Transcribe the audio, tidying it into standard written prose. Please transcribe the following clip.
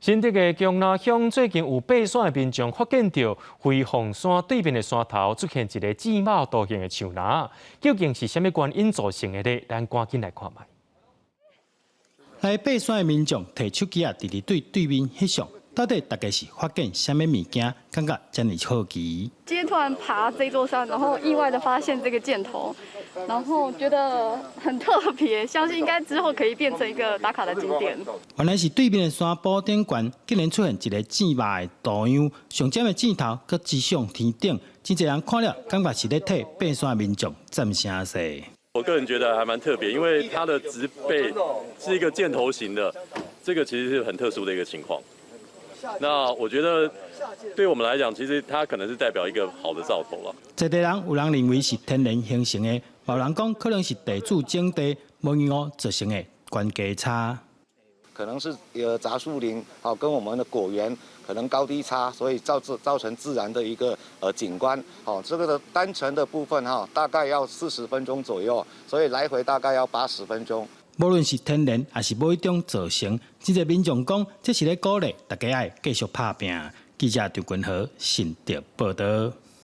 新竹的江南乡最近有爬山的民众发现到飞凤山对面的山头出现一个自貌多形的树林，究竟是什么原因造成的呢？咱赶紧来看卖。来爬山的民众摕手机直对对面翕相，到底大概是发现什么物件，感觉真係好奇。今天突然爬这座山，然后意外的发现这个箭头，然后觉得很特别，相信应该之后可以变成一个打卡的景点。原来是对面的山坡顶悬，竟然出现一个箭马的图样，上尖的箭头搁直上天顶，真侪人看了感觉是咧替爬山的民众赞声势。我个人觉得还蛮特别，因为它的植被是一个箭头型的，这个其实是很特殊的一个情况。那我觉得对我们来讲，其实它可能是代表一个好的兆头了。在地人有人认为是天然形成的，有人讲可能是地质整地无意外造成的关阶差。可能是杂树林跟我们的果园可能高低差，所以造成自然的一个景观。这个的单程的部分大概要40分钟左右，所以来回大概要80分钟。无论是天然还是某一种造成，真侪民众讲，这是咧鼓励大家爱继续打拼。记者张君豪，新竹报道。